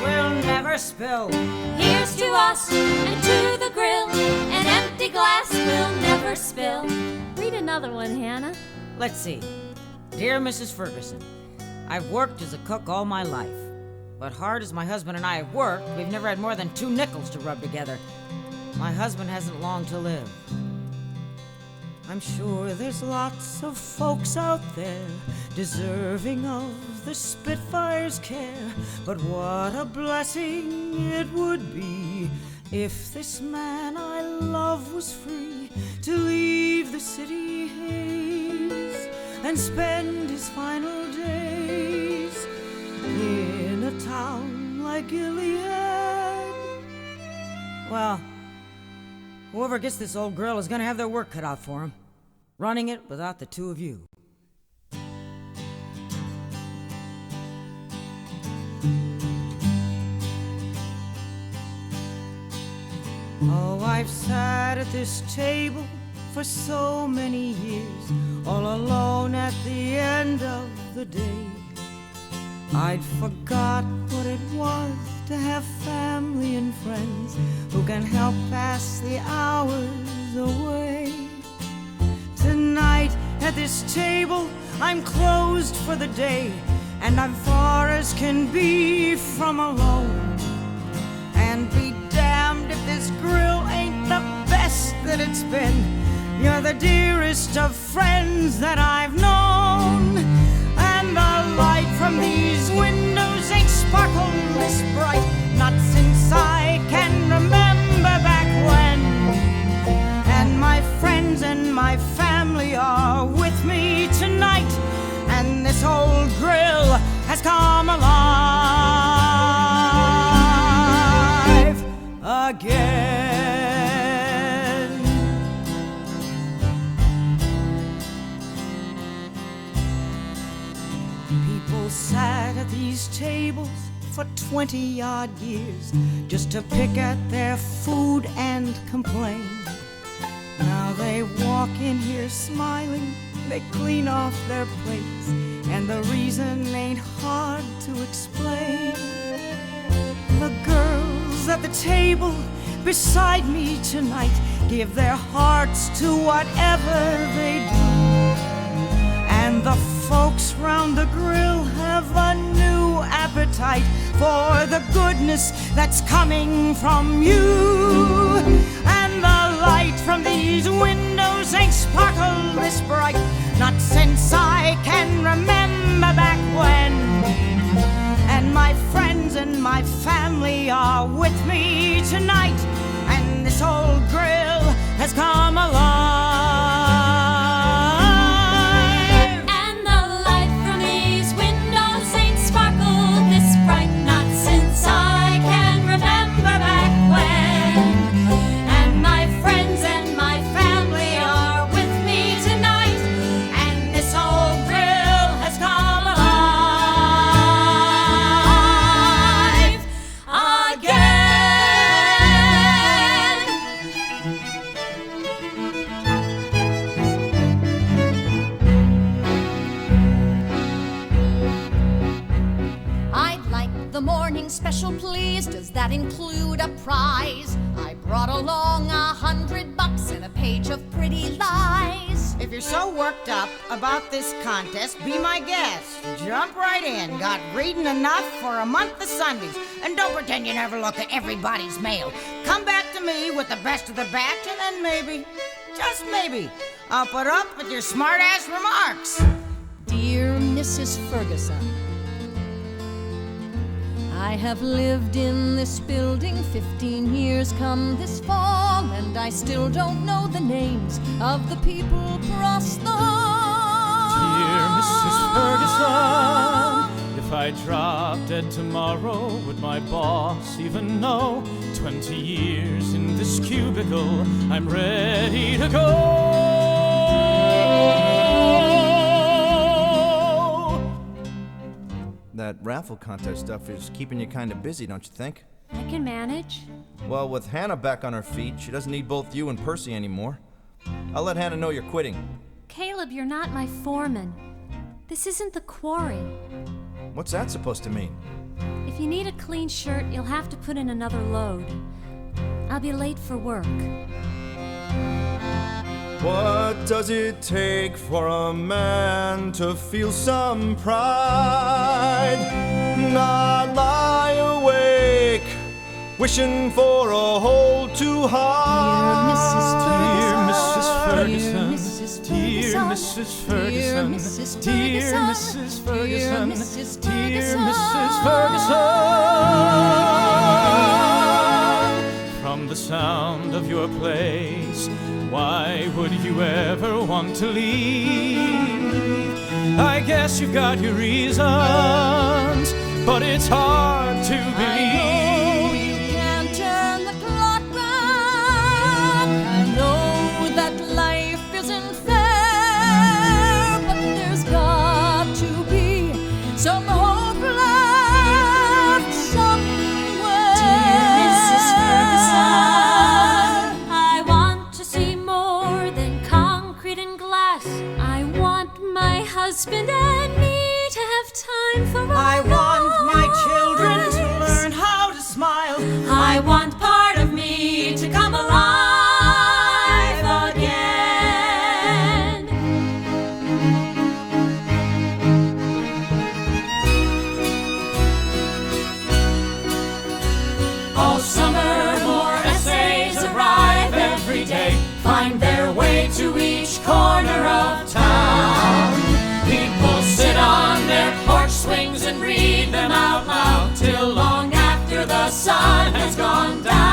will never spill. Here's to us and to the grill. An empty glass will never spill. Read another one, Hannah. Let's see. Dear Mrs. Ferguson, I've worked as a cook all my life. But hard as my husband and I have worked, we've never had more than 2 nickels to rub together. My husband hasn't long to live. I'm sure there's lots of folks out there deserving of the Spitfire's care. But what a blessing it would be if this man I love was free to leave the city haze and spend his final days in a town like Gilead. Well, whoever gets this old grill is gonna have their work cut out for him, running it without the 2 of you. Oh, I've sat at this table for so many years, all alone at the end of the day. I'd forgot what it was to have family and friends who can help pass the hours away. Tonight at this table I'm closed for the day, and I'm far as can be from alone. And be damned if this grill ain't the best that it's been. You're the dearest of friends that I've known. And the light from these windows ain't sparkled this bright, not since I can remember back when. And my friends and my family are with me tonight, and this old grill has come alive again. People sat at these tables for 20-odd years just to pick at their food and complain. Now they walk in here smiling, they clean off their plates, and the reason ain't hard to explain. The girls at the table beside me tonight give their hearts to whatever they do. And the folks round the grill have a new appetite for the goodness that's coming from you. And the light from these windows ain't sparkled this bright, not since I can remember back when. And my friends and my family are with me tonight, and this old grill has come alive. And the light from these windows ain't sparkled this bright, not since I can remember back when. And my friends and my family are with me tonight, and this old grill has come alive again. I'd like the morning special, please. Does that include a prize? I brought along $100 and a page of pretty lies. If you're so worked up about this contest, be my guest. Jump right in. Got reading enough for a month of Sundays. And don't pretend you never look at everybody's mail. Come back to me with the best of the batch, and then maybe, just maybe, I'll put up with your smart-ass remarks. Dear Mrs. Ferguson, I have lived in this building 15 years come this fall, and I still don't know the names of the people across the hall. Dear Mrs. Ferguson, if I dropped dead tomorrow, would my boss even know? 20 years in this cubicle, I'm ready to go. That raffle contest stuff is keeping you kind of busy, don't you think? I can manage. Well, with Hannah back on her feet, she doesn't need both you and Percy anymore. I'll let Hannah know you're quitting. Caleb, you're not my foreman. This isn't the quarry. What's that supposed to mean? If you need a clean shirt, you'll have to put in another load. I'll be late for work. What does it take for a man to feel some pride? Not lie awake, wishing for a hole to hide. Dear Mrs. Ferguson, Dear Mrs. Ferguson, dear Mrs. Ferguson, dear Mrs. Ferguson. From the sound of your place, why would you ever want to leave? I guess you've got your reasons, but it's hard to believe. You can't turn the clock back. I know that life isn't fair, but there's got to be some hope left somewhere. Dear Mrs. Ferguson, I want to see more than concrete and glass. I want my husband and me to have time for I want my children romance. to learn how to smile. I want part of me to come alive again. All summer, more essays arrive every day, find their way to each corner of town. People sit on their porch swings and read them out loud till long after the sun has gone down.